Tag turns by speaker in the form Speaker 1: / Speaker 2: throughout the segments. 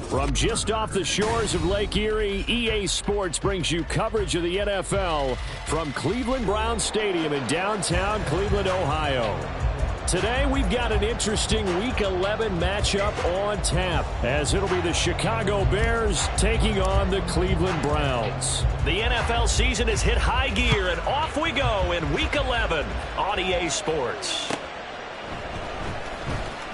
Speaker 1: From just off the shores of Lake Erie, EA Sports brings you coverage of the NFL from Cleveland Browns Stadium in downtown Cleveland, Ohio. Today, we've got an interesting Week 11 matchup on tap, as it'll be the Chicago Bears taking on the Cleveland Browns. The NFL season has hit high gear, and off we go in Week 11 on EA Sports.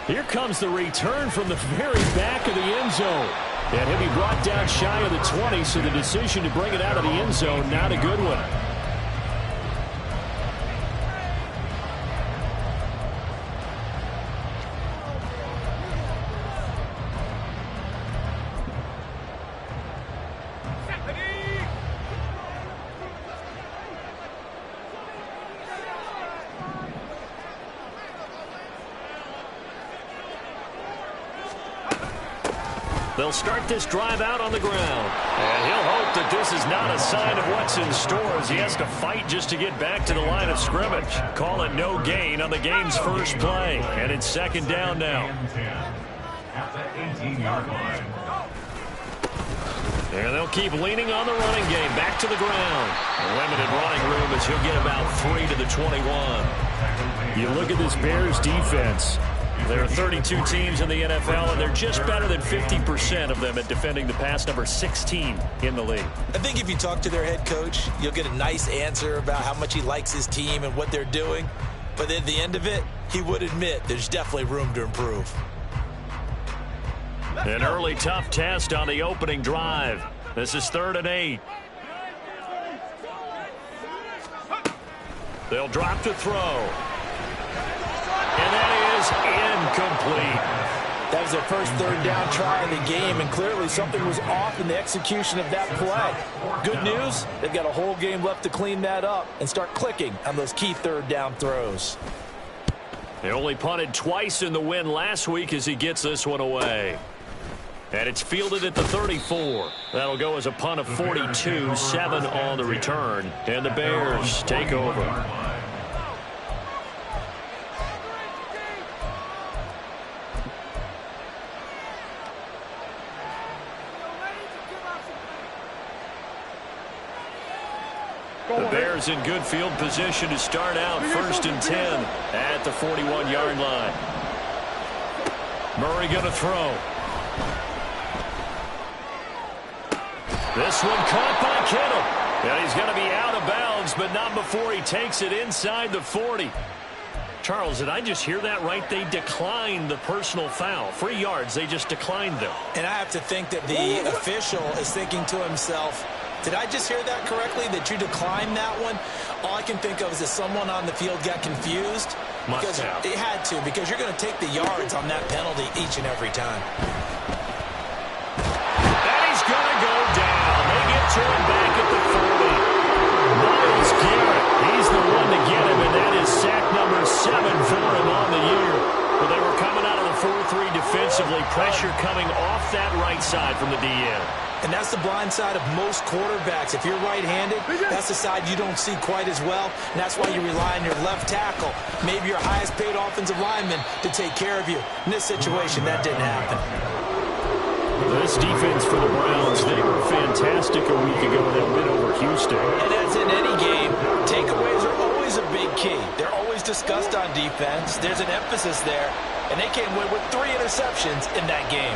Speaker 1: Here comes the return from the very back of the end zone. And he'll be brought down shy of the 20, so the decision to bring it out of the end zone, not a good one. They'll start this drive out on the ground. And he'll hope that this is not a sign of what's in store as he has to fight just to get back to the line of scrimmage. Call it no gain on the game's first play. And it's second down now.
Speaker 2: At the 18-yard line.
Speaker 1: And they'll keep leaning on the running game. Back to the ground. Limited running room as he'll get about 3 to the 21. You look at this Bears defense. There are 32 teams in the NFL, and they're just better than 50% of them at defending the pass, number 16 in the league.
Speaker 3: I think if you talk to their head coach, you'll get a nice answer about how much he likes his team and what they're doing. But at the end of it, he would admit there's definitely room to improve.
Speaker 1: An early tough test on the opening drive. This is 3rd and 8. They'll drop to throw. And that is incomplete.
Speaker 4: That was their first third down try of the game, and clearly something was off in the execution of that play. Good news, they've got a whole game left to clean that up and start clicking on those key third down throws.
Speaker 1: They only punted twice in the win last week as he gets this one away. And it's fielded at the 34. That'll go as a punt of 42, 7 on the return. And the Bears take over. The Bears in good field position to start out 1st and 10 at the 41-yard line. Murray going to throw. This one caught by Kittle. And he's going to be out of bounds, but not before he takes it inside the 40. Charles, did I just hear that right? They declined the personal foul. 3 yards, they just declined them.
Speaker 3: And I have to think that the official is thinking to himself, did I just hear that correctly, that you declined that one? All I can think of is that someone on the field got confused. Because it had to, because you're going to take the yards on that penalty each and every time.
Speaker 1: And he's going to go down. They get to him back at the 40. Myles Garrett, he's the one to get him, and that is sack number 7 for him on the year. Well, they were coming out of the 4-3 defensively. Pressure coming off that right side from the DN.
Speaker 3: And that's the blind side of most quarterbacks. If you're right-handed, that's the side you don't see quite as well. And that's why you rely on your left tackle, maybe your highest-paid offensive lineman, to take care of you. In this situation, that didn't happen.
Speaker 1: This defense for the Browns, they were fantastic a week ago in that win over Houston.
Speaker 4: And as in any game, takeaways are always a big key. They're always discussed on defense. There's an emphasis there. And they came away with 3 interceptions in that game.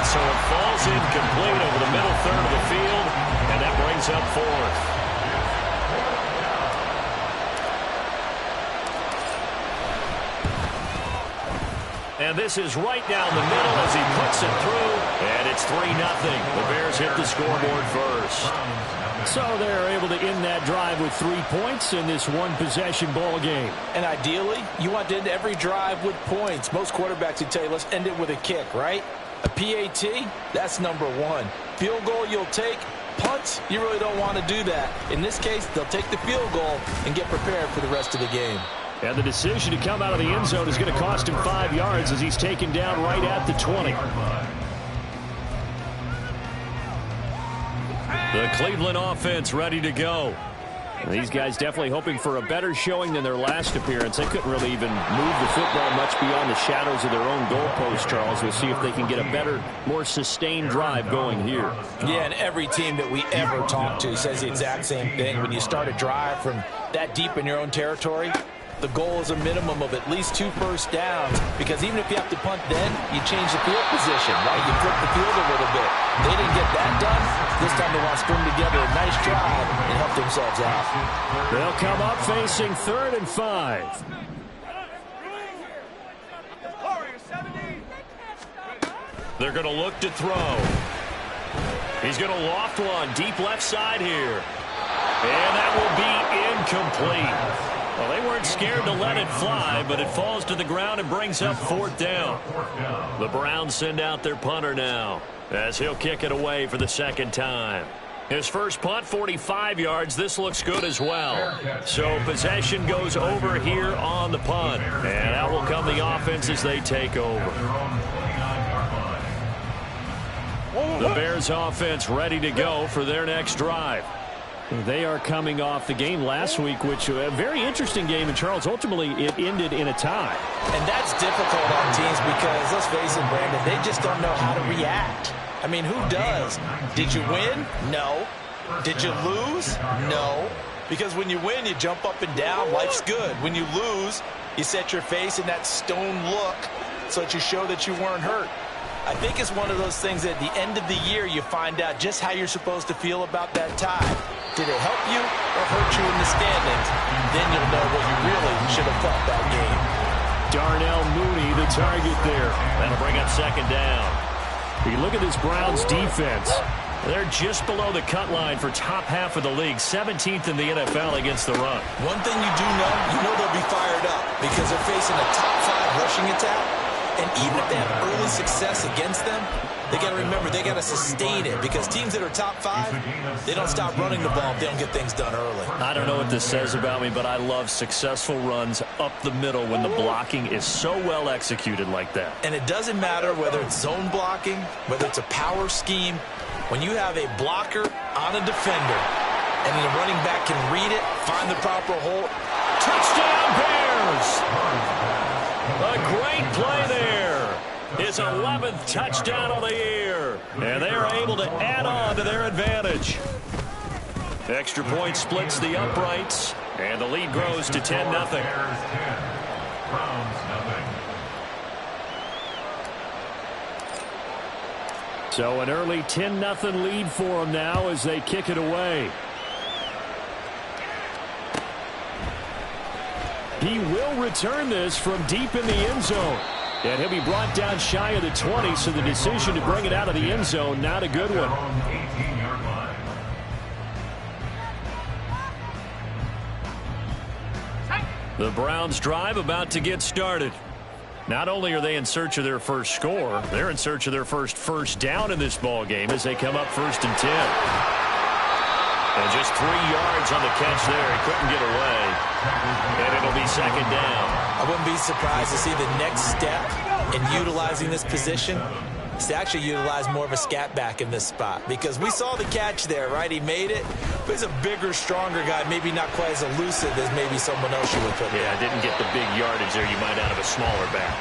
Speaker 1: So it falls incomplete over the middle third of the field, and that brings up 4th. And this is right down the middle as he puts it through, and it's 3-0. The Bears hit the scoreboard first. So they're able to end that drive with 3 points in this one-possession ball game.
Speaker 4: And ideally, you want to end every drive with points. Most quarterbacks would tell you, let's end it with a kick, right? A PAT, that's number 1. Field goal you'll take. Punts, you really don't want to do that. In this case, they'll take the field goal and get prepared for the rest of the game.
Speaker 1: And the decision to come out of the end zone is going to cost him 5 yards as he's taken down right at the 20. The Cleveland offense ready to go. These guys definitely hoping for a better showing than their last appearance. They couldn't really even move the football much beyond the shadows of their own goalpost, Charles. We'll see if they can get a better, more sustained drive going here.
Speaker 4: Yeah, and every team that we ever talk to says the exact same thing. When you start a drive from that deep in your own territory, the goal is a minimum of at least 2 first downs, because even if you have to punt then, you change the field position, right? You flip the field a little bit. They didn't get that done. This time they want to string together a nice drive and help themselves out.
Speaker 1: They'll come up facing 3rd and 5. They're going to look to throw. He's going to loft one deep left side here. And that will be incomplete. Well, they weren't scared to let it fly, but it falls to the ground and brings up 4th down. The Browns send out their punter now, as he'll kick it away for the 2nd time. His first punt, 45 yards. This looks good as well. So possession goes over here on the punt. And out will come the offense as they take over. The Bears offense ready to go for their next drive. They are coming off the game last week, which a very interesting game. And, Charles, ultimately it ended in a tie.
Speaker 4: And that's difficult on teams because, let's face it, Brandon, they just don't know how to react. I mean, who does? Did you win? No. Did you lose? No. Because when you win, you jump up and down. Life's good. When you lose, you set your face in that stone look so that you show that you weren't hurt. I think it's one of those things that at the end of the year you find out just how you're supposed to feel about that tie. Did it help you or hurt you in the standings? Then you'll know what you really should have felt that game.
Speaker 1: Darnell Mooney, the target there. That'll bring up 2nd down. You look at this Browns defense. They're just below the cut line for top half of the league, 17th in the NFL against the run.
Speaker 4: One thing you do know, they'll be fired up because they're facing a top 5 rushing attack. And even if they have early success against them, they got to remember they got to sustain it, because teams that are top 5, they don't stop running the ball if they don't get things done early.
Speaker 1: I don't know what this says about me, but I love successful runs up the middle when the blocking is so well executed like that.
Speaker 4: And it doesn't matter whether it's zone blocking, whether it's a power scheme. When you have a blocker on a defender and the running back can read it, find the proper hole.
Speaker 1: Touchdown Bears! A great play there. His 11th touchdown of the year. And they are able to add on to their advantage. Extra point splits the uprights. And the lead grows to 10-0. So an early 10-0 lead for them now as they kick it away. He will return this from deep in the end zone. And he'll be brought down shy of the 20, so the decision to bring it out of the end zone, not a good one. The Browns drive about to get started. Not only are they in search of their first score, they're in search of their first down in this ball game as they come up 1st and 10. And just 3 yards on the catch there. He couldn't get away. And it'll be 2nd down.
Speaker 4: I wouldn't be surprised to see the next step in utilizing this position is to actually utilize more of a scat back in this spot. Because we saw the catch there, right? He made it. But he's a bigger, stronger guy, maybe not quite as elusive as maybe someone else you would put there.
Speaker 1: Yeah, didn't get the big yardage there you might out of a smaller back.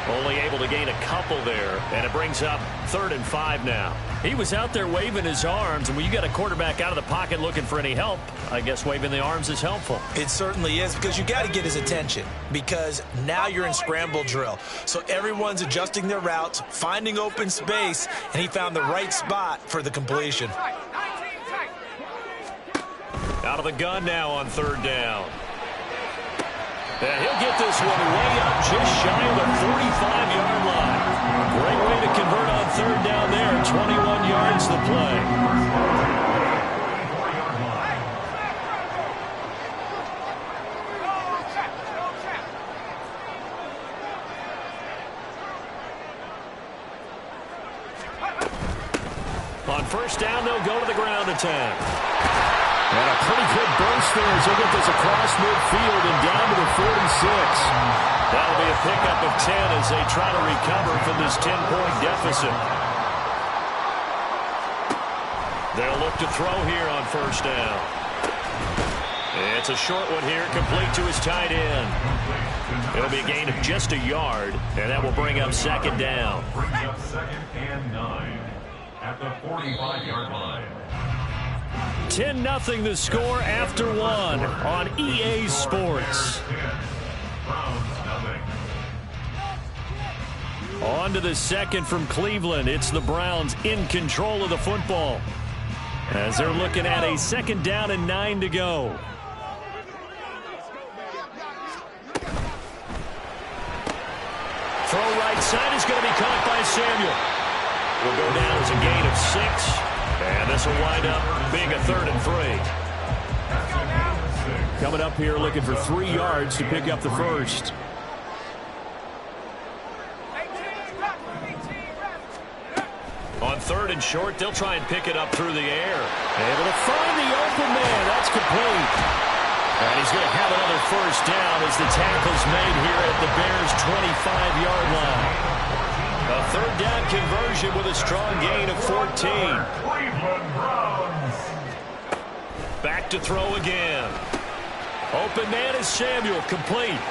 Speaker 1: Only able to gain a couple there, and it brings up 3rd and 5 now. He was out there waving his arms, and when you got a quarterback out of the pocket looking for any help, I guess waving the arms is helpful.
Speaker 4: It certainly is, because you got to get his attention, because now you're in scramble drill. So everyone's adjusting their routes, finding open space, and he found the right spot for the completion.
Speaker 1: Out of the gun now on 3rd down. And he'll get this one way up just shy of the 45-yard line. Great way to convert on 3rd down there. 21 yards the play. On 1st down, they'll go to the ground attack. And a pretty good burst there as they get this across midfield and down to the 46. That'll be a pickup of 10 as they try to recover from this 10-point deficit. They'll look to throw here on 1st down. It's a short one here, complete to his tight end. It'll be a gain of just a yard, and that will bring up second down.
Speaker 2: Brings up 2nd and 9 at the 45-yard line.
Speaker 1: 10-0 the score after one on EA Sports. On to the second from Cleveland. It's the Browns in control of the football as they're looking at a 2nd down and 9 to go. Throw right side is going to be caught by Samuel. Will go down as a gain of 6, and this will wind up being a 3rd and 3. Coming up here looking for 3 yards to pick up the first. On 3rd and short, they'll try and pick it up through the air. Able to find the open man. That's complete. And he's going to have another first down as the tackle's made here at the Bears' 25-yard line. A 3rd down conversion with a strong gain of 14.
Speaker 2: Cleveland Browns.
Speaker 1: Back to throw again. Open man is Samuel, complete.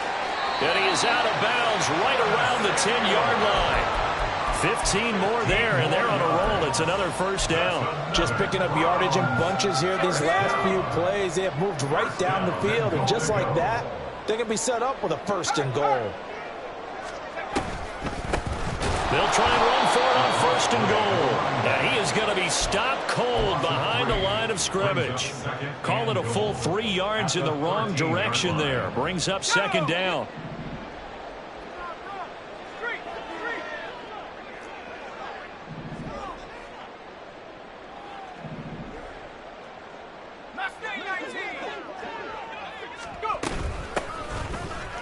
Speaker 1: And he is out of bounds right around the 10-yard line. 15 more there, and they're on a roll. It's another first down.
Speaker 4: Just picking up yardage in bunches here these last few plays. They have moved right down the field, and just like that, they can be set up with a 1st and goal.
Speaker 1: They'll try and run for it on 1st and goal. And he is going to be stopped cold behind the line of scrimmage. Call it a full 3 yards in the wrong direction there. Brings up 2nd down.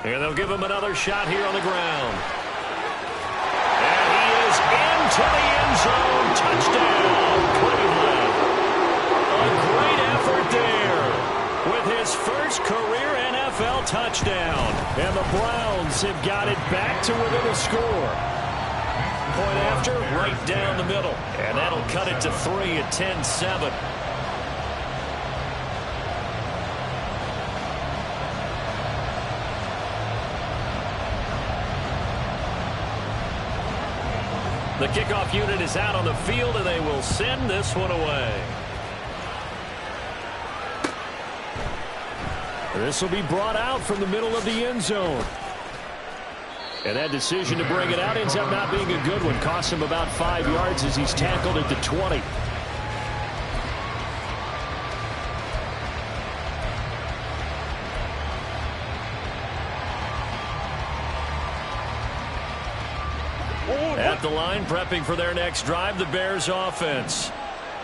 Speaker 1: And they'll give him another shot here on the ground. And he is into the end zone. Touchdown, Cleveland. A great effort there with his first career NFL touchdown. And the Browns have got it back to within a score. Point after, right down the middle. And that'll cut it to 3 at 10-7. The kickoff unit is out on the field, and they will send this one away. This will be brought out from the middle of the end zone. And that decision to bring it out ends up not being a good one. Costs him about 5 yards as he's tackled at the 20. At the line, prepping for their next drive, the Bears offense.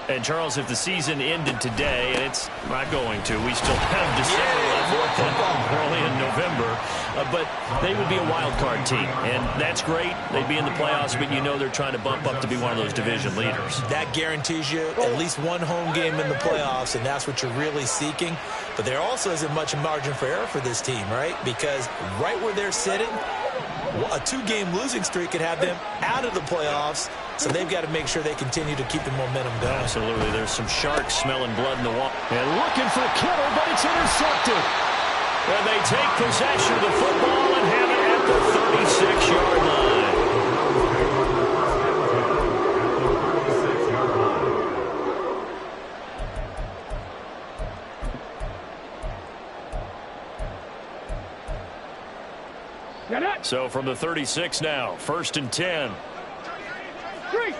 Speaker 1: And, Charles, if the season ended today, and it's not going to, we still have December left, early in November, but they would be a wild card team, and that's great. They'd be in the playoffs, but you know they're trying to bump up to be one of those division leaders.
Speaker 3: That guarantees you at least one home game in the playoffs, and that's what you're really seeking. But there also isn't much margin for error for this team, right? Because right where they're sitting, a 2-game losing streak could have them out of the playoffs, so they've got to make sure they continue to keep the momentum going.
Speaker 1: Absolutely. There's some sharks smelling blood in the water. And looking for Kittle, but it's intercepted. And they take possession of the football and have it at the 36-yard line. So from the 36 now, 1st and 10. Three.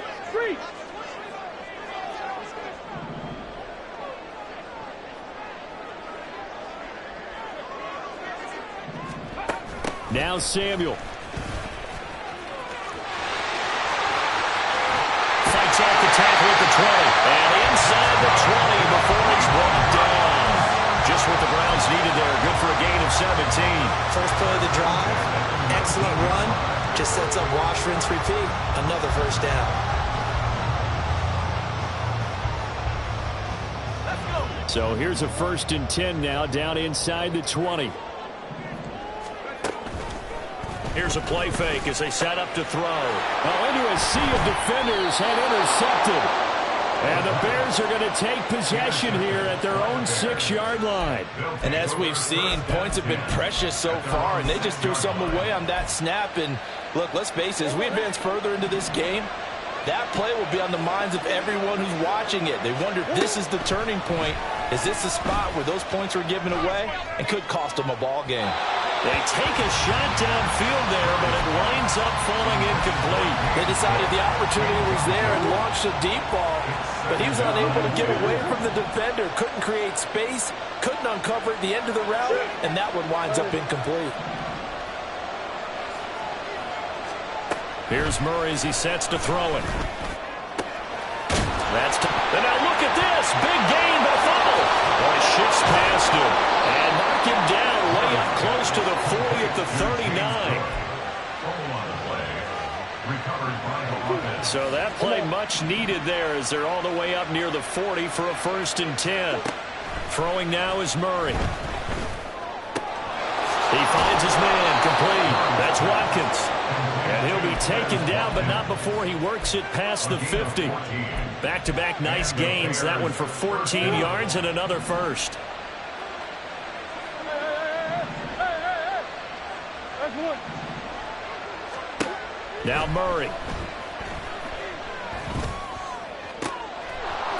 Speaker 1: Now Samuel. Fights off the tackle at the 20. And inside the 20 before it's brought down. Just what the Browns needed there. Good for a gain of 17.
Speaker 3: First play of the drive, excellent run. Just sets up wash, rinse, repeat. Another first down.
Speaker 1: So here's a 1st and 10 now, down inside the 20. Here's a play fake as they set up to throw. Well, into a sea of defenders and intercepted. And the Bears are going to take possession here at their own 6-yard line.
Speaker 4: And as we've seen, points have been precious so far, and they just threw some away on that snap. And look, let's face it, as we advance further into this game, that play will be on the minds of everyone who's watching it. They wonder if this is the turning point. Is this the spot where those points were given away and could cost them a ball game?
Speaker 1: They take a shot downfield there, but it winds up falling incomplete.
Speaker 4: They decided the opportunity was there and launched a deep ball, but he was unable to get away from the defender, couldn't create space, couldn't uncover at the end of the route, and that one winds up incomplete.
Speaker 1: Here's Murray as he sets to throw it. And now look at this. Big gain, but a fumble. Well, he shifts past him and knock him down way up close to the 40 at the 39. So that play much needed there as they're all the way up near the 40 for a 1st and 10. Throwing now is Murray. He finds his man complete. That's Watkins. And he'll be taken down, but not before he works it past the 50. Back-to-back nice gains. That one for 14 yards and another first. Now Murray.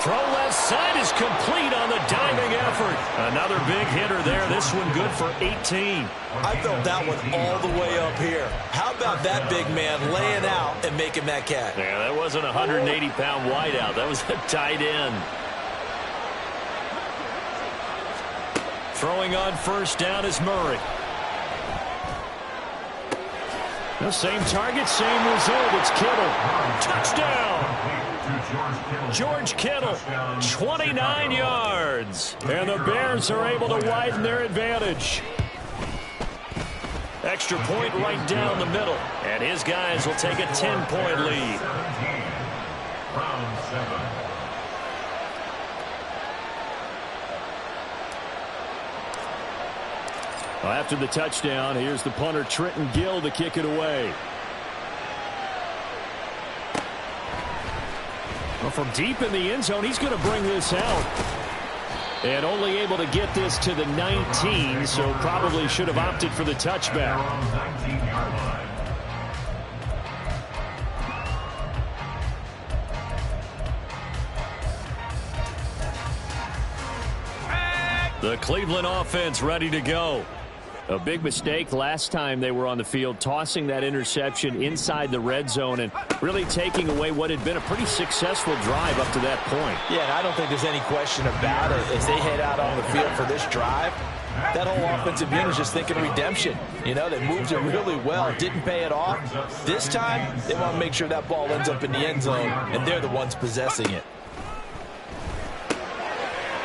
Speaker 1: Throw left side is complete on the diving effort. Another big hitter there. This one good for 18.
Speaker 3: I felt that one all the way up here. How about that big man laying out and making that catch?
Speaker 1: Yeah, that wasn't a 180-pound wideout. That was a tight end. Throwing on 1st down is Murray. The same target, same result. It's Kittle. Touchdown! George Kittle, 29 yards. And the Bears are able to widen their advantage. Extra point right down the middle. And his guys will take a 10-point lead.
Speaker 2: Round 7.
Speaker 1: Well, after the touchdown, here's the punter Trenton Gill to kick it away. Well, from deep in the end zone, he's going to bring this out. And only able to get this to the 19, so probably should have opted for the touchback.
Speaker 2: 19-yard line.
Speaker 1: The Cleveland offense ready to go. A big mistake last time they were on the field, tossing that interception inside the red zone and really taking away what had been a pretty successful drive up to that point.
Speaker 4: Yeah, and I don't think there's any question about it. As they head out on the field for this drive, that whole offensive unit is just thinking redemption. You know, they moved it really well, didn't pay it off. This time, they want to make sure that ball ends up in the end zone, and they're the ones possessing it.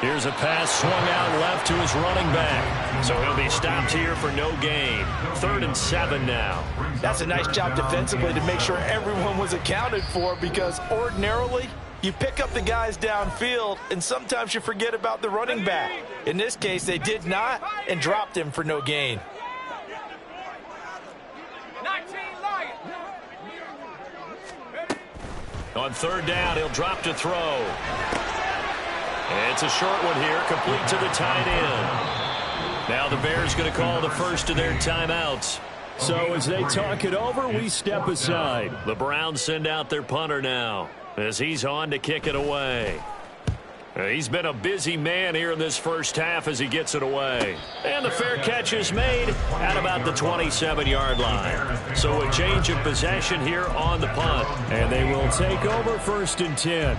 Speaker 1: Here's a pass swung out left to his running back. So he'll be stopped here for no gain. 3rd and 7 now.
Speaker 4: That's a nice job defensively to make sure everyone was accounted for, because ordinarily you pick up the guys downfield and sometimes you forget about the running back. In this case, they did not and dropped him for no gain.
Speaker 1: On 3rd down, he'll drop to throw. It's a short one here, complete to the tight end. Now the Bears going to call the first of their timeouts. So as they talk it over, we step aside. The Browns send out their punter now as he's on to kick it away. He's been a busy man here in this first half as he gets it away. And the fair catch is made at about the 27-yard line. So a change of possession here on the punt. And they will take over 1st and 10.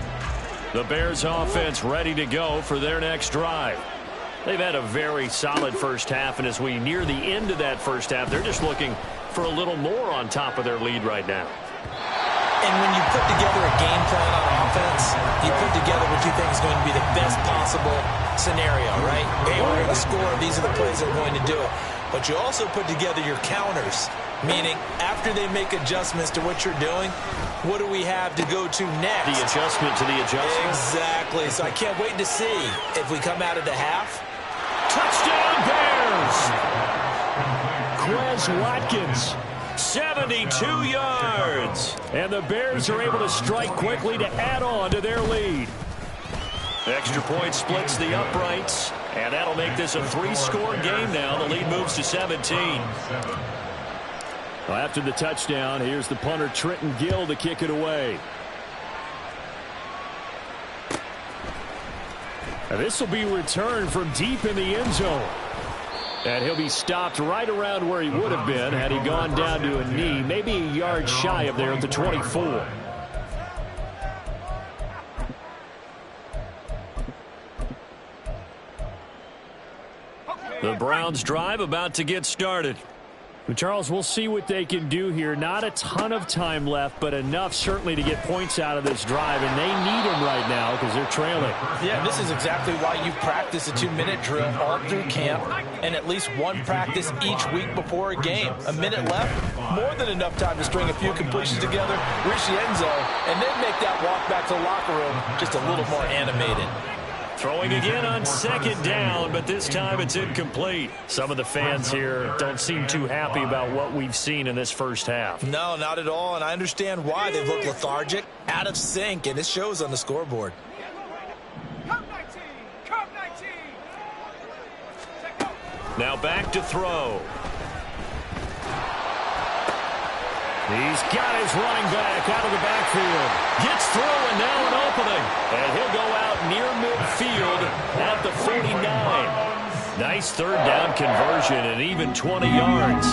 Speaker 1: The Bears offense ready to go for their next drive. They've had a very solid first half, and as we near the end of that first half, they're just looking for a little more on top of their lead right now.
Speaker 3: And when you put together a game plan on offense, you put together what you think is going to be the best possible scenario, right? Hey, we're going to score. These are the plays that are going to do it. But you also put together your counters, meaning after they make adjustments to what you're doing, what do we have to go to next?
Speaker 1: The adjustment to the adjustment.
Speaker 3: Exactly. So I can't wait to see if we come out of the half.
Speaker 1: Touchdown Bears! Quez Watkins, 72 yards. And the Bears are able to strike quickly to add on to their lead. Extra point splits the uprights, and that'll make this a 3-score game now. The lead moves to 17. Well, after the touchdown, here's the punter Trenton Gill to kick it away. This will be returned from deep in the end zone. And he'll be stopped right around where he would have been had he gone down to a knee, maybe a yard shy of there at the 24. The Browns drive about to get started. Charles, we'll see what they can do here. Not a ton of time left, but enough certainly to get points out of this drive, and they need them right now because they're trailing.
Speaker 4: Yeah, this is exactly why you practice a 2-minute drill all through camp and at least one practice each week before a game. A minute left, more than enough time to string a few completions together, reach the end zone, and then make that walk back to the locker room just a little more animated.
Speaker 1: Throwing again on second down, but this time it's incomplete. Some of the fans here don't seem too happy about what we've seen in this first half.
Speaker 4: No, not at all, and I understand why. They've looked lethargic, out of sync, and it shows on the scoreboard.
Speaker 1: Now back to throw. He's got his running back out of the backfield. Gets through and now an opening. And he'll go out near midfield at the 49. Nice third down conversion and even 20 yards.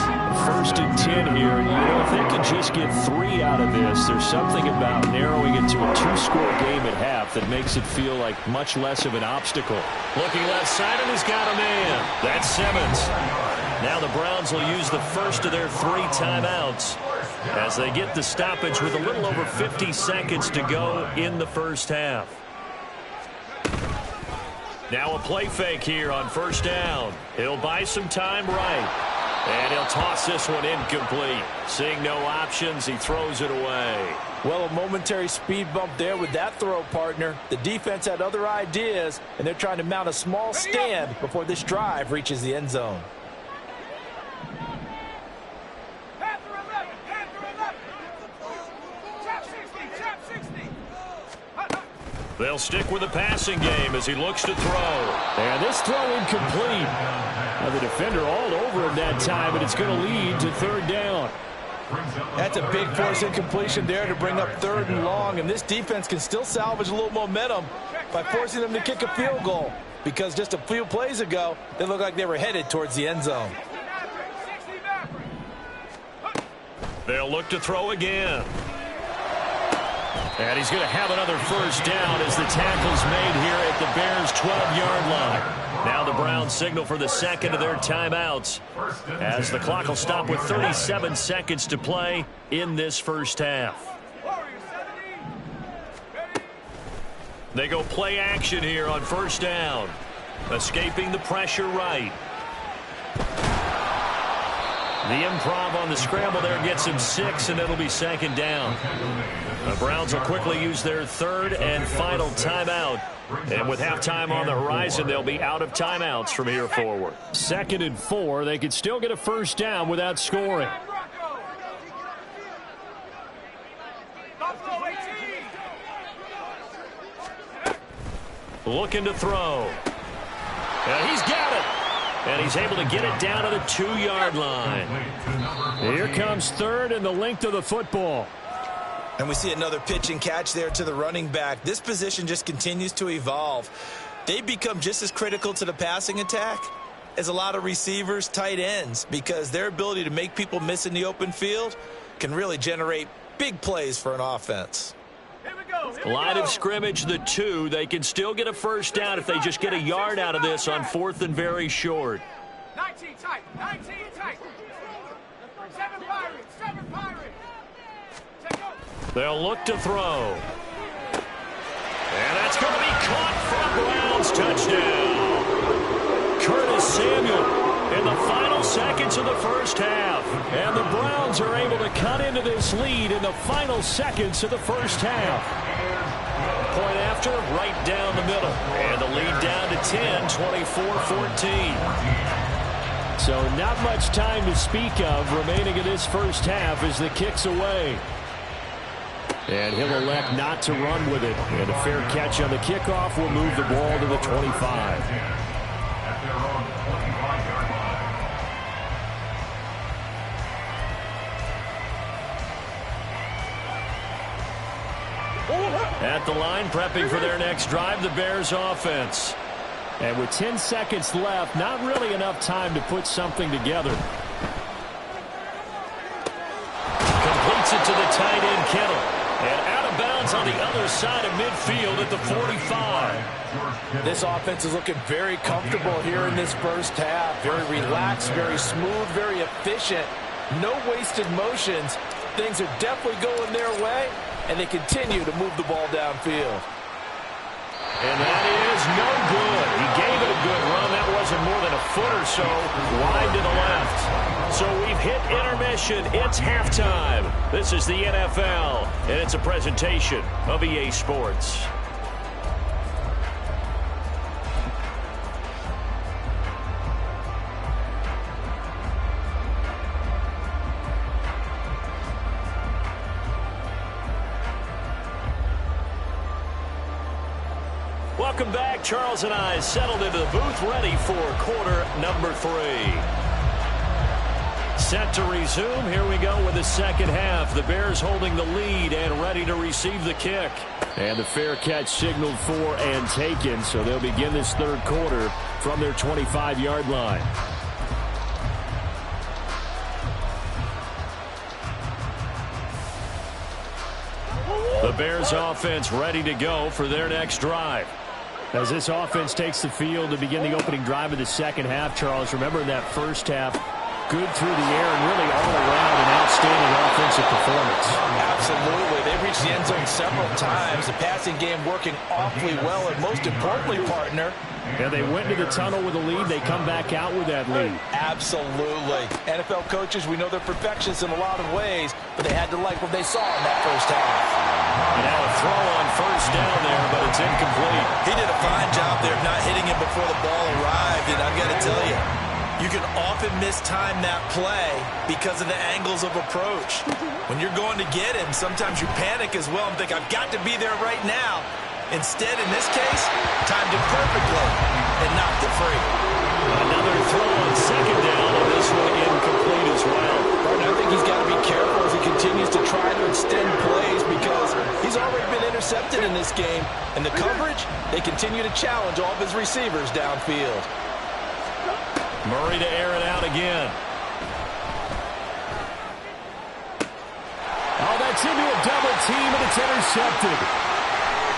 Speaker 1: First and 10 here. You know, if they can just get 3 out of this, there's something about narrowing it to a 2-score game at half that makes it feel like much less of an obstacle. Looking left side and he's got a man. That's Simmons. Now the Browns will use the first of their 3 timeouts as they get the stoppage with a little over 50 seconds to go in the first half. Now a play fake here on first down. He'll buy some time right. And he'll toss this one incomplete. Seeing no options, he throws it away.
Speaker 4: Well, a momentary speed bump there with that throw, partner. The defense had other ideas, and they're trying to mount a small stand before this drive reaches the end zone.
Speaker 1: They'll stick with the passing game as he looks to throw. And this throw incomplete. Now the defender all over him that time, but it's going to lead to third down.
Speaker 4: That's a big force incompletion there to bring up third and long, and this defense can still salvage a little momentum by forcing them to kick a field goal, because just a few plays ago, they looked like they were headed towards the end zone.
Speaker 1: They'll look to throw again. And he's going to have another first down as the tackle's made here at the Bears' 12-yard line. Now the Browns signal for the second of their timeouts as the clock will stop with 37 seconds to play in this first half. They go play action here on first down. Escaping the pressure right. The improv on the scramble there gets him 6, and it'll be second down. The Browns will quickly use their third and final timeout. And with halftime on the horizon, they'll be out of timeouts from here forward. 2nd and 4. They could still get a first down without scoring. Looking to throw. And he's got it. And he's able to get it down to the 2-yard line. Here comes third and the length of the football.
Speaker 4: And we see another pitch and catch there to the running back. This position just continues to evolve. They become just as critical to the passing attack as a lot of receivers, tight ends, because their ability to make people miss in the open field can really generate big plays for an offense.
Speaker 1: Line of scrimmage, the 2. They can still get a first down if they just get a yard out of this on 4th and very short.
Speaker 5: 19 tight, 19 tight. 7 Pirates, 7 Pirates.
Speaker 1: They'll look to throw. And that's going to be caught for Browns touchdown. Curtis Samuel in the final seconds of the first half. And the Browns are able to cut into this lead in the final seconds of the first half. Point after, right down the middle. And the lead down to 10, 24-14. So not much time to speak of remaining in this first half as the kick's away. And he'll elect not to run with it. And a fair catch on the kickoff will move the ball to the 25.
Speaker 2: At their own 25-yard line.
Speaker 1: At the line, prepping for their next drive, the Bears offense. And with 10 seconds left, not really enough time to put something together. Completes it to the tight end, Kittle. And out of bounds on the other side of midfield at the 45.
Speaker 4: This offense is looking very comfortable here in this first half. Very relaxed, very smooth, very efficient. No wasted motions. Things are definitely going their way, and they continue to move the ball downfield.
Speaker 1: And that is no good. He gave it a good run. That wasn't more than a foot or so wide to the left. So we've hit intermission. It's halftime. This is the NFL, and it's a presentation of EA Sports. Welcome back. Charles and I settled into the booth, ready for quarter number 3. Set to resume. Here we go with the second half. The Bears holding the lead and ready to receive the kick. And the fair catch signaled for and taken, so they'll begin this third quarter from their 25-yard line. The Bears offense ready to go for their next drive. As this offense takes the field to begin the opening drive of the second half, Charles, remember in that first half, good through the air and really all around an outstanding offensive performance.
Speaker 4: Absolutely. They reached the end zone several times. The passing game working awfully well, and most importantly, partner,
Speaker 1: yeah, they went to the tunnel with a lead. They come back out with that lead.
Speaker 4: Absolutely. NFL coaches, we know they're perfectionists in a lot of ways, but they had to like what they saw in that first half.
Speaker 1: And now a throw on first down there, but it's incomplete.
Speaker 3: He did a fine job there of not hitting it before the ball arrived, and I've got to tell you, you can often mistime that play because of the angles of approach. When you're going to get him, sometimes you panic as well and think, I've got to be there right now. Instead, in this case, timed it perfectly and knocked it free.
Speaker 1: Another throw on second down, and this one incomplete as well.
Speaker 4: I think he's got to be careful as he continues to try to extend plays because he's already been intercepted in this game. And the coverage, they continue to challenge all of his receivers downfield.
Speaker 1: Murray to air it out again. Oh, that's into a double team, and it's intercepted.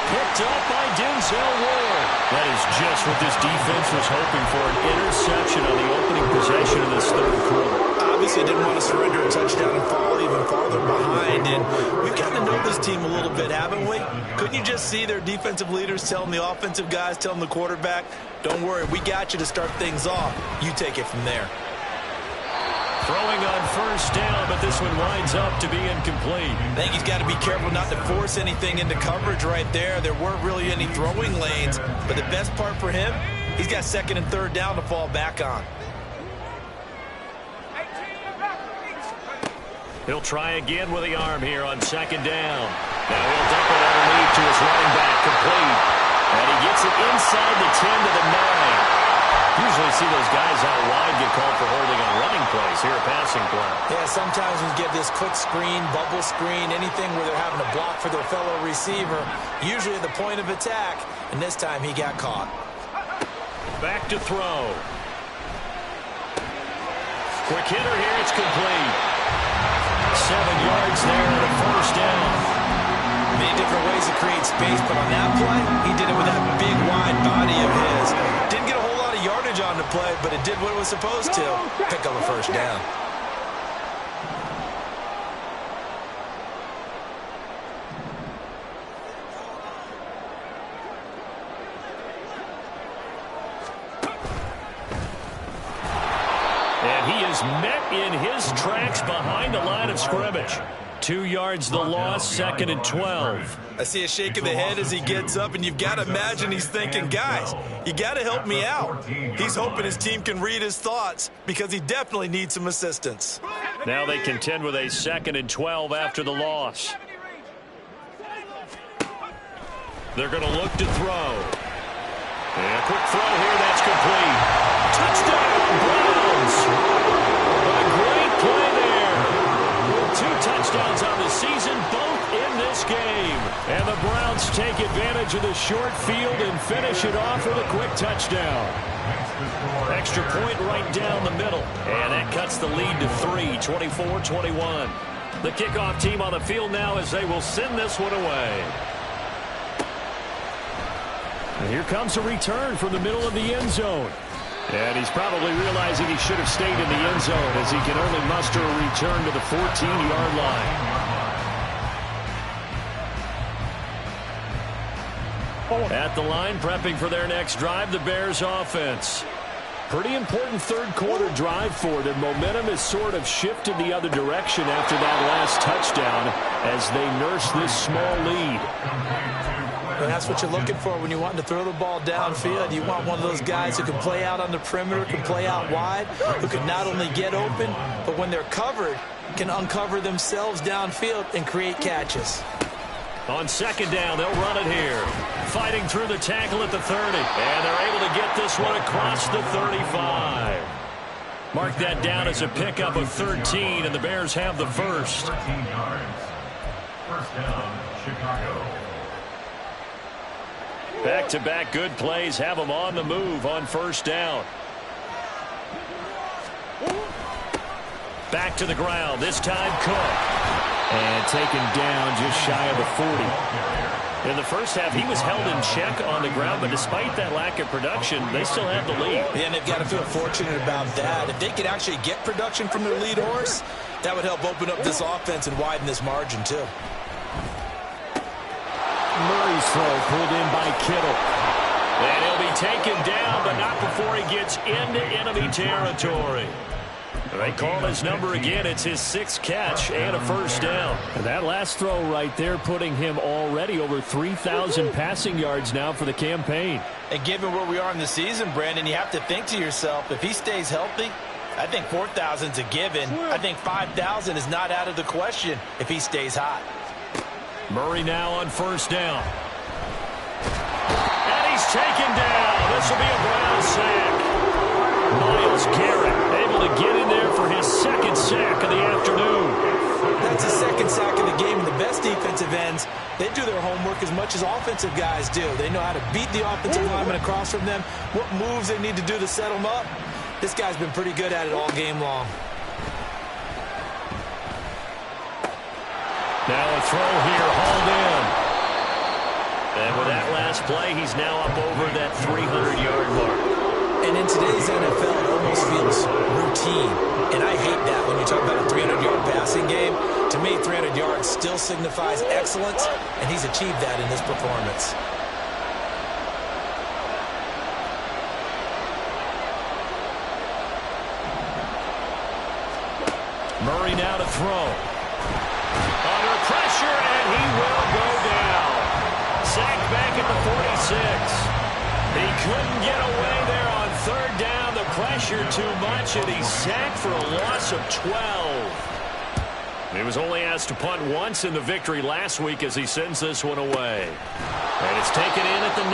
Speaker 1: Picked up by Denzel Ward. That is just what this defense was hoping for, an interception on the opening possession of this third quarter.
Speaker 3: Obviously didn't want to surrender a touchdown and fall even farther behind. And we've gotten to know this team a little bit, haven't we? Couldn't you just see their defensive leaders telling the offensive guys, telling the quarterback, don't worry, we got you to start things off. You take it from there.
Speaker 1: Throwing on first down, but this one winds up to be incomplete.
Speaker 3: I think he's got to be careful not to force anything into coverage right there. There weren't really any throwing lanes, but the best part for him, he's got second and third down to fall back on.
Speaker 1: He'll try again with the arm here on second down. Now he'll dump it underneath to his running back, complete. And he gets it inside the 10 to the 9. Usually see those guys out wide get called for holding on running plays. Here a passing play.
Speaker 3: Yeah, sometimes we get this quick screen, bubble screen, anything where they're having to block for their fellow receiver, usually at the point of attack, and this time he got caught.
Speaker 1: Back to throw. Quick hitter here, it's complete. 7 yards there and a first down.
Speaker 3: Many different ways to create space, but on that play, he did it with that big, wide body of his. Didn't get a whole lot of yardage on the play, but it did what it was supposed to. Pick up a first down.
Speaker 1: And he is met in his tracks behind the line of scrimmage. 2 yards the loss, second and 12.
Speaker 3: I see a shake of the head as he gets up, and you've got to imagine he's thinking, guys, you got to help me out. He's hoping his team can read his thoughts because he definitely needs some assistance.
Speaker 1: Now they contend with a second and 12 after the loss. They're going to look to throw. And a quick throw here, that's complete. Touchdown, Browns. A great play there. With 2 touchdowns on the season, both in this game. And the Browns take advantage of the short field and finish it off with a quick touchdown. Extra point right down the middle. And that cuts the lead to 3, 24-21. The kickoff team on the field now as they will send this one away. And here comes a return from the middle of the end zone. And he's probably realizing he should have stayed in the end zone as he can only muster a return to the 14-yard line. At the line, prepping for their next drive, the Bears offense. Pretty important third-quarter drive for them. Momentum has sort of shifted the other direction after that last touchdown as they nurse this small lead.
Speaker 3: And that's what you're looking for when you're wanting to throw the ball downfield. You want one of those guys who can play out on the perimeter, can play out wide, who can not only get open, but when they're covered, can uncover themselves downfield and create catches.
Speaker 1: On second down, they'll run it here. Fighting through the tackle at the 30. And they're able to get this one across the 35. Mark that down as a pickup of 13, and the Bears have the first.
Speaker 2: 13 yards. First down, Chicago.
Speaker 1: Back-to-back good plays have them on the move on first down. Back to the ground, this time Cook. And taken down just shy of the 40. In the first half, he was held in check on the ground, but despite that lack of production, they still have the lead.
Speaker 3: Yeah, and they've got to feel fortunate about that. If they could actually get production from their lead horse, that would help open up this offense and widen this margin, too.
Speaker 1: Murray's throw pulled in by Kittle. And he'll be taken down, but not before he gets into enemy territory. They call his number again. It's his 6th catch and a first down. And that last throw right there putting him already over 3,000 passing yards now for the campaign.
Speaker 3: And given where we are in the season, Brandon, you have to think to yourself, if he stays healthy, I think 4,000 is a given. I think 5,000 is not out of the question if he stays hot.
Speaker 1: Murray now on first down. And he's taken down. This will be a Brown sack. Myles Garrett able to get in there for his 2nd sack of the afternoon.
Speaker 3: That's his 2nd sack of the game. And the best defensive ends, they do their homework as much as offensive guys do. They know how to beat the offensive lineman across from them, what moves they need to do to set them up. This guy's been pretty good at it all game long.
Speaker 1: Now a throw here, hauled in. And with that last play, he's now up over that 300-yard mark.
Speaker 3: And in today's NFL, it almost feels routine. And I hate that when you talk about a 300-yard passing game. To me, 300 yards still signifies excellence, and he's achieved that in this performance.
Speaker 1: Murray now to throw. Under pressure, and he will go down. Sacked back at the 46. He couldn't get away there on third down. The pressure too much, and he's sacked for a loss of 12. He was only asked to punt once in the victory last week as he sends this one away. And it's taken in at the 9.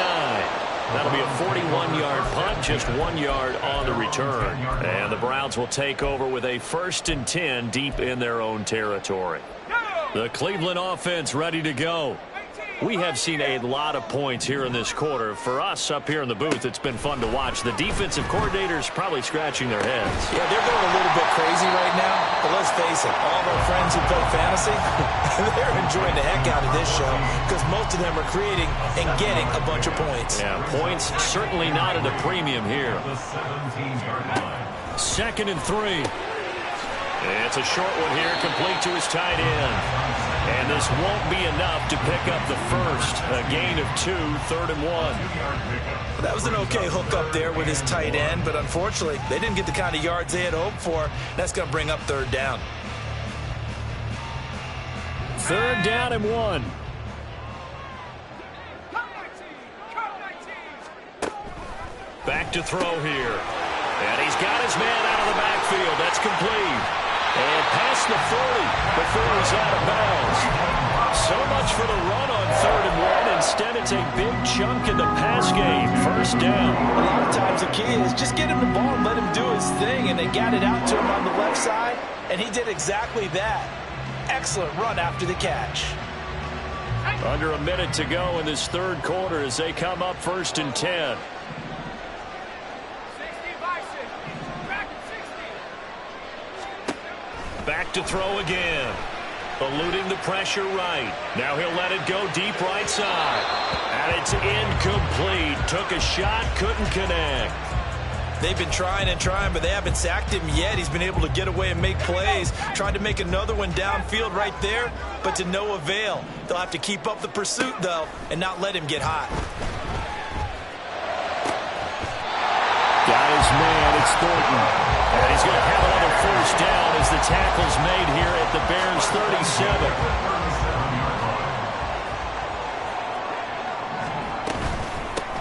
Speaker 1: That'll be a 41-yard punt, just 1 yard on the return. And the Browns will take over with a 1st and 10 deep in their own territory. The Cleveland offense ready to go. We have seen a lot of points here in this quarter. For us up here in the booth, it's been fun to watch. The defensive coordinators probably scratching their heads.
Speaker 3: Yeah, they're going a little bit crazy right now. But let's face it, all of our friends who play fantasy, they're enjoying the heck out of this show because most of them are creating and getting a bunch of points.
Speaker 1: Yeah, points certainly not at a premium here.
Speaker 2: The 17-yard line.
Speaker 1: 2nd and 3. It's a short one here, complete to his tight end. And this won't be enough to pick up the first. A gain of 2, 3rd and 1.
Speaker 3: That was an okay hook up there with his tight end, but unfortunately, they didn't get the kind of yards they had hoped for. That's going to bring up 3rd down.
Speaker 1: 3rd down and 1. Back to throw here. And he's got his man out of the backfield. That's complete. And past the 40 before he's out of bounds. So much for the run on 3rd and 1. Instead, it's a big chunk in the pass game. First down.
Speaker 3: A lot of times the key is just get him the ball and let him do his thing, and they got it out to him on the left side, and he did exactly that. Excellent run after the catch.
Speaker 1: Under a minute to go in this 3rd quarter as they come up 1st and 10.
Speaker 5: 60 by 60. Back at 60.
Speaker 1: Back to throw again. Eluding the pressure right. Now he'll let it go deep right side. And it's incomplete. Took a shot, couldn't connect.
Speaker 3: They've been trying and trying, but they haven't sacked him yet. He's been able to get away and make plays. Tried to make another one downfield right there, but to no avail. They'll have to keep up the pursuit, though, and not let him get hot.
Speaker 1: Got his man. It's Thornton. And he's going to have another first down as the tackle's made here at the Bears' 37.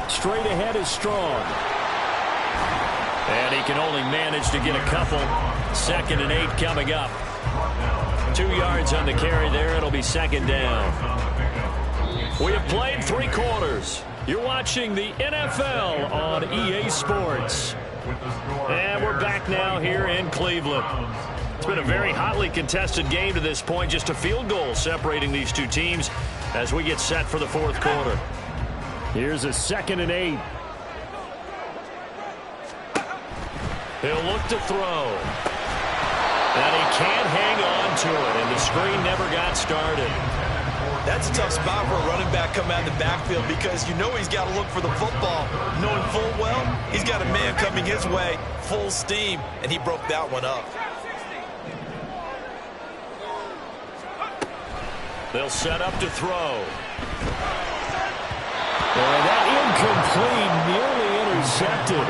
Speaker 1: Straight ahead is Strong. And he can only manage to get a couple. 2nd and 8 coming up. 2 yards on the carry there. It'll be 2nd down. We have played 3 quarters. You're watching the NFL on EA Sports. And we're back now here in Cleveland. It's been a very hotly contested game to this point. Just a field goal separating these two teams as we get set for the 4th quarter. Here's a 2nd and 8. He'll look to throw. And he can't hang on to it, and the screen never got started.
Speaker 3: That's a tough spot for a running back coming out of the backfield because you know he's got to look for the football. Knowing full well, he's got a man coming his way, full steam, and he broke that one up.
Speaker 1: They'll set up to throw. And that incomplete, nearly intercepted.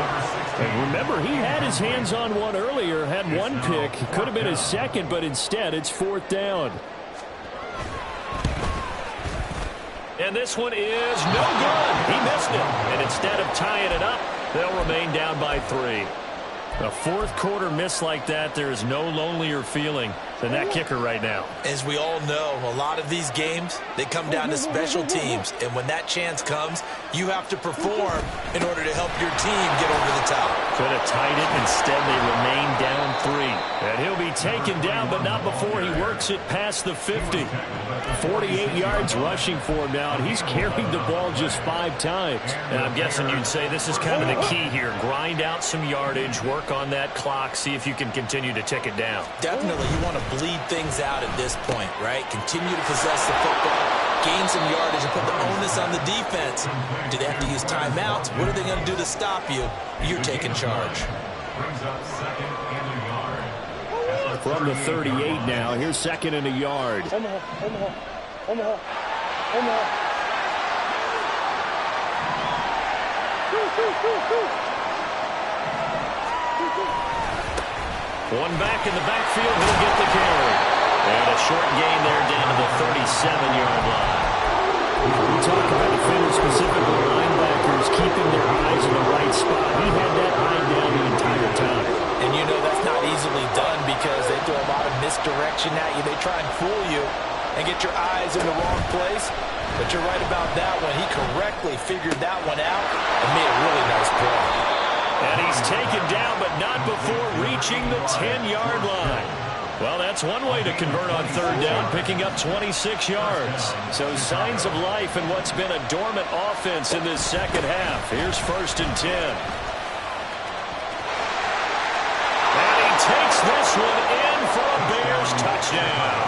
Speaker 1: And remember, he had his hands on one earlier, had one pick. Could have been his 2nd, but instead it's 4th down. And this one is no good. He missed it. And instead of tying it up, they'll remain down by 3. A 4th quarter miss like that, there is no lonelier feeling than that kicker right now.
Speaker 3: As we all know, a lot of these games, they come down to special teams. And when that chance comes, you have to perform in order to help your team get over the top.
Speaker 1: Could have tied it. Instead, they remain down 3. And he'll be taken down, but not before he works it past the 50. 48 yards rushing for him now, and he's carried the ball just 5 times. And I'm guessing you'd say this is kind of the key here. Grind out some yardage, work on that clock, see if you can continue to tick it down.
Speaker 3: Definitely, you want to bleed things out at this point, right? Continue to possess the football, gain some yardage, and put the onus on the defense. Do they have to use timeouts? What are they going to do to stop you? You're taking charge.
Speaker 2: Brings up 2nd and a yard.
Speaker 1: From the 38 now, here's 2nd and a yard.
Speaker 5: Omaha.
Speaker 1: One back in the backfield, he'll get the carry. And a short gain there down to the 37-yard line. We talk about defenders, specifically linebackers, keeping their eyes in the right spot. He had that eye down the entire time.
Speaker 3: And you know that's not easily done because they throw a lot of misdirection at you. They try and fool you and get your eyes in the wrong place. But you're right about that one. He correctly figured that one out and made a really nice play.
Speaker 1: And he's taken down, but not before reaching the 10-yard line. Well, that's one way to convert on 3rd down, picking up 26 yards. So signs of life in what's been a dormant offense in this 2nd half. Here's 1st and 10. And he takes this one in for a Bears touchdown.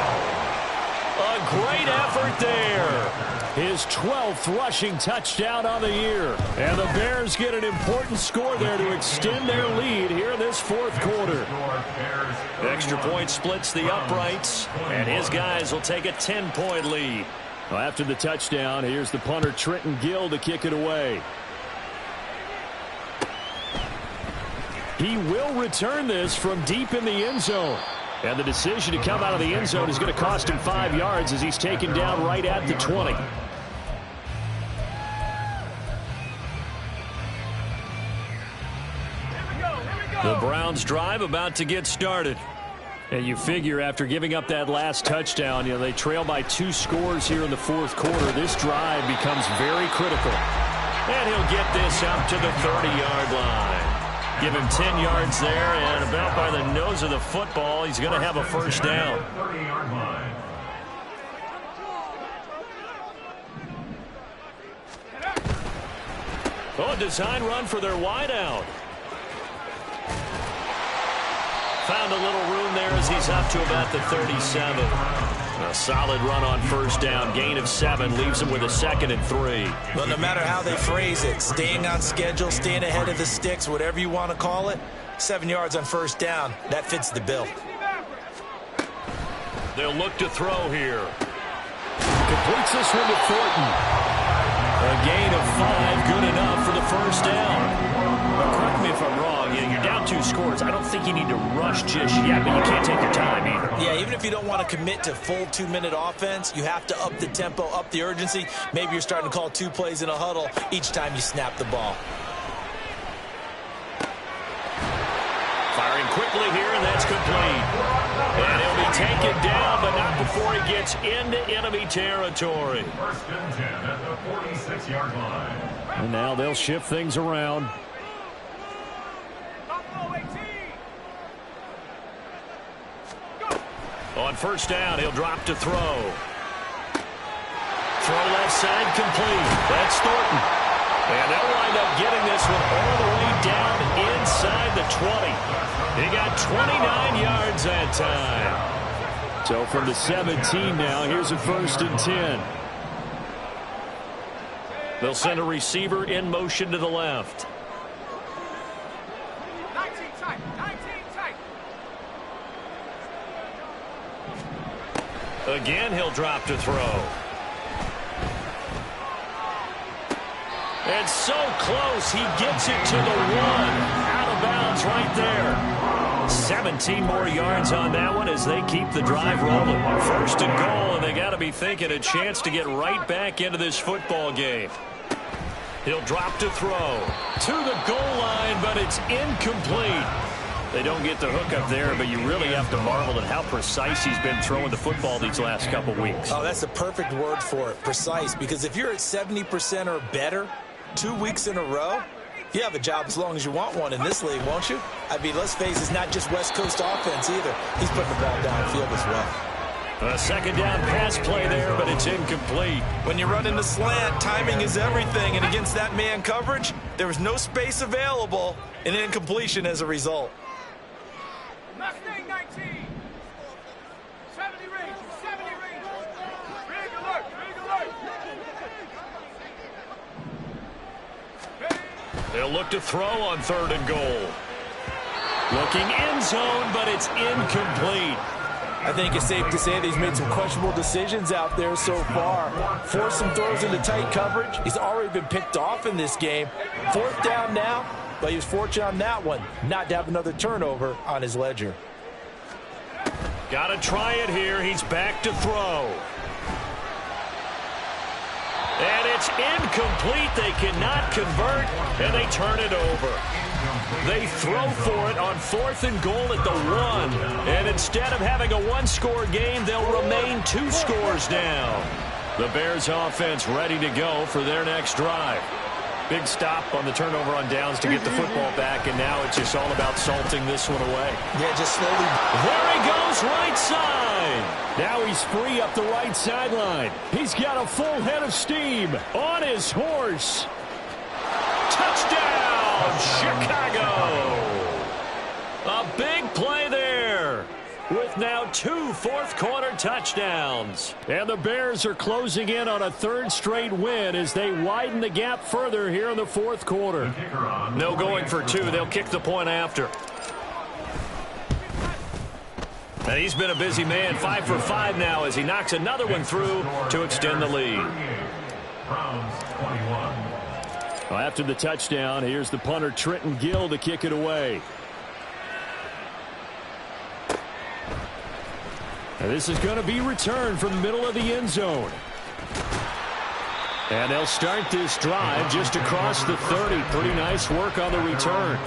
Speaker 1: A great effort there. His 12th rushing touchdown on the year. And the Bears get an important score there to extend their lead here in this 4th quarter. Extra point splits the uprights, and his guys will take a 10-point lead. Well, after the touchdown, here's the punter Trenton Gill to kick it away. He will return this from deep in the end zone. And the decision to come out of the end zone is going to cost him 5 yards as he's taken down right at the 20. The Browns drive about to get started. And you figure after giving up that last touchdown, they trail by 2 scores here in the fourth quarter. This drive becomes very critical. And he'll get this up to the 30-yard line. Give him 10 yards there, and about by the nose of the football, he's going to have a first down.
Speaker 2: 30-yard line.
Speaker 1: Oh, a design run for their wideout. Found a little room there as he's up to about the 37. A solid run on first down. Gain of 7 leaves him with a 2nd and 3.
Speaker 3: Well, no matter how they phrase it, staying on schedule, staying ahead of the sticks, whatever you want to call it, 7 yards on first down, that fits the bill.
Speaker 1: They'll look to throw here. Completes this one to Thornton. A gain of 5, good enough for the first down. Well, correct me if I'm wrong. You're down 2 scores. I don't think you need to rush just yet, but you can't take your time either.
Speaker 3: Yeah, even if you don't want to commit to full 2-minute offense, you have to up the tempo, up the urgency. Maybe you're starting to call 2 plays in a huddle each time you snap the ball.
Speaker 1: Firing quickly here, and that's complete. And he'll be taken down, but not before he gets into enemy territory.
Speaker 2: First and 10 at the 46-yard line.
Speaker 1: And now they'll shift things around. On first down, he'll drop to throw. Throw left side complete. That's Thornton. And they'll wind up getting this one all the way down inside the 20. He got 29 yards that time. So from the 17 now, here's a first and 10. They'll send a receiver in motion to the left.
Speaker 5: 19 tight.
Speaker 1: Again, he'll drop to throw. And so close, he gets it to the 1. Out of bounds right there. 17 more yards on that one as they keep the drive rolling. First and goal, and they got to be thinking a chance to get right back into this football game. He'll drop to throw. To the goal line, but it's incomplete. They don't get the hook up there, but you really have to marvel at how precise he's been throwing the football these last couple weeks.
Speaker 3: Oh, that's the perfect word for it, precise, because if you're at 70% or better 2 weeks in a row, you have a job as long as you want one in this league, won't you? I mean, let's face it, it's not just West Coast offense either. He's putting the ball downfield as well.
Speaker 1: A second down pass play there, but it's incomplete.
Speaker 3: When you're running the slant, timing is everything, and against that man coverage, there was no space available, and incompletion as a result.
Speaker 5: Mustang 19. 70 range. Big alert.
Speaker 1: They'll look to throw on 3rd and goal. Looking end zone, but it's incomplete.
Speaker 4: I think it's safe to say that he's made some questionable decisions out there so far. Forced some throws into tight coverage. He's already been picked off in this game. 4th down now, but he was fortunate on that one not to have another turnover on his ledger.
Speaker 1: Got to try it here. He's back to throw. And it's incomplete. They cannot convert, and they turn it over. They throw for it on 4th and goal at the 1. And instead of having a 1-score game, they'll remain 2 scores down. The Bears offense ready to go for their next drive. Big stop on the turnover on downs to get the football back, and now it's just all about salting this one away.
Speaker 3: Yeah, just slowly.
Speaker 1: There he goes, right side. Now he's free up the right sideline. He's got a full head of steam on his horse. Touchdown, Chicago. A big play there, with now 2 fourth-quarter touchdowns. And the Bears are closing in on a 3rd straight win as they widen the gap further here in the 4th quarter. No going for 2. They'll kick the point after. And he's been a busy man, 5 for 5 now as he knocks another one through to extend the lead. Well, after the touchdown, here's the punter Trenton Gill to kick it away. And this is going to be returned from the middle of the end zone. And they'll start this drive just across the 30. Pretty nice work on the return.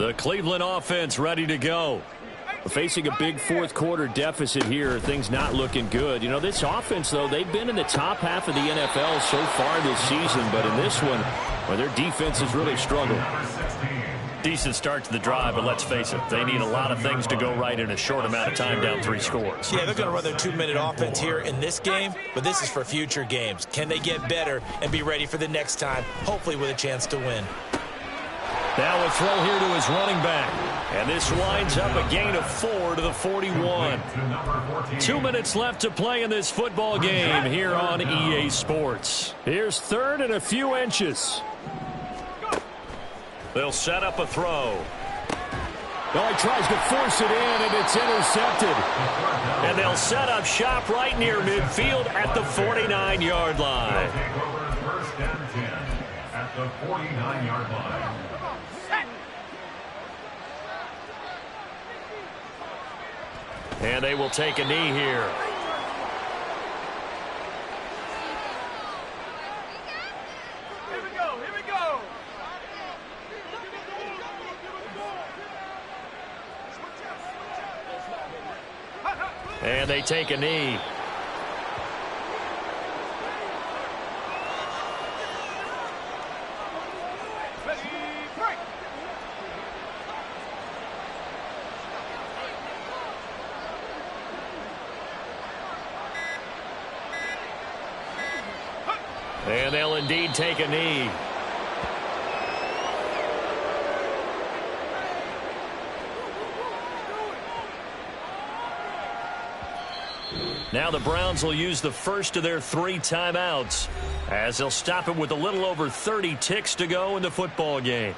Speaker 1: The Cleveland offense ready to go. Facing a big fourth quarter deficit here, things not looking good. You know, this offense, though, they've been in the top half of the NFL so far this season, but in this one, well, their defense has really struggled.
Speaker 6: Decent start to the drive, but let's face it, they need a lot of things to go right in a short amount of time down 3 scores.
Speaker 3: Yeah, they're going to run their 2-minute offense here in this game, but this is for future games. Can they get better and be ready for the next time, hopefully with a chance to win?
Speaker 1: Now a throw here to his running back. And this winds up a gain of 4 to the 41. 2 minutes left to play in this football game here on EA Sports. Here's 3rd and a few inches.
Speaker 6: They'll set up a throw.
Speaker 1: Oh, he tries to force it in, and it's intercepted.
Speaker 6: And they'll set up shop right near midfield at the 49-yard line.
Speaker 2: First and 10 at the 49-yard line.
Speaker 6: And they will take a knee here.
Speaker 5: Here we go, here we go.
Speaker 6: And they take a knee.
Speaker 5: Ready, break.
Speaker 6: And they'll indeed take a knee. Now the Browns will use the first of their 3 timeouts as they'll stop it with a little over 30 ticks to go in the football game.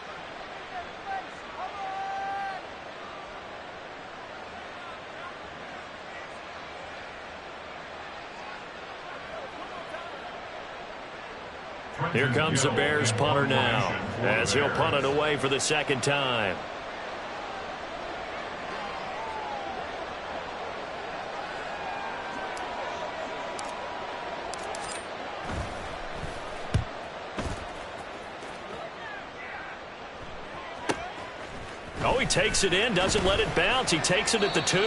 Speaker 6: Here comes the Bears punter now as he'll punt it away for the 2nd time. Oh, he takes it in, doesn't let it bounce. He takes it at the 2.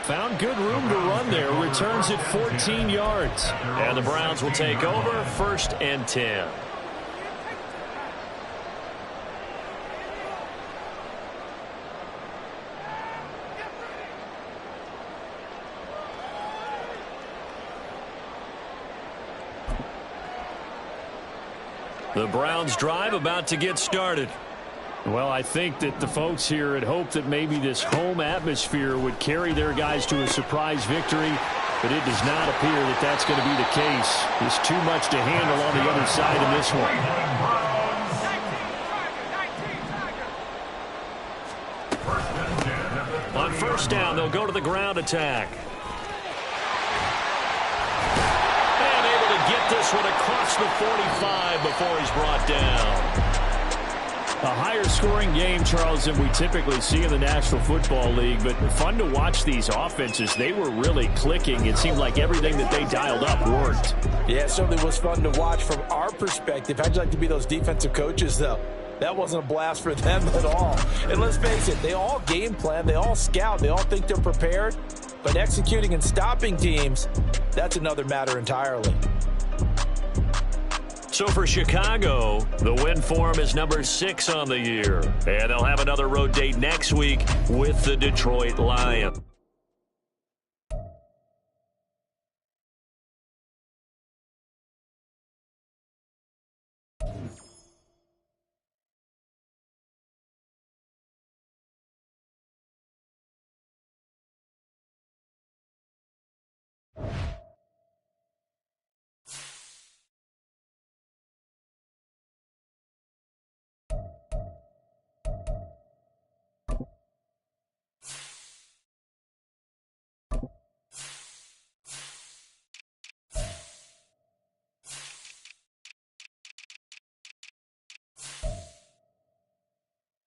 Speaker 1: Found good room to run there. Returns it 14 yards.
Speaker 6: And the Browns will take over 1st and 10. The Browns drive about to get started.
Speaker 1: Well, I think that the folks here had hoped that maybe this home atmosphere would carry their guys to a surprise victory, but it does not appear that that's going to be the case. There's too much to handle on the other side in this one.
Speaker 6: On 1st down, they'll go to the ground attack. And able to get this one across the 45 before he's brought down.
Speaker 1: A higher scoring game, Charles, than we typically see in the National Football League, but fun to watch these offenses. They were really clicking. It seemed like everything that they dialed up worked.
Speaker 4: Yeah, it certainly was fun to watch from our perspective. How'd you like to be those defensive coaches, though? That wasn't a blast for them at all. And let's face it, they all game plan, they all scout, they all think they're prepared, but executing and stopping teams, that's another matter entirely.
Speaker 6: So for Chicago, the win form is number 6 on the year. And they'll have another road date next week with the Detroit Lions.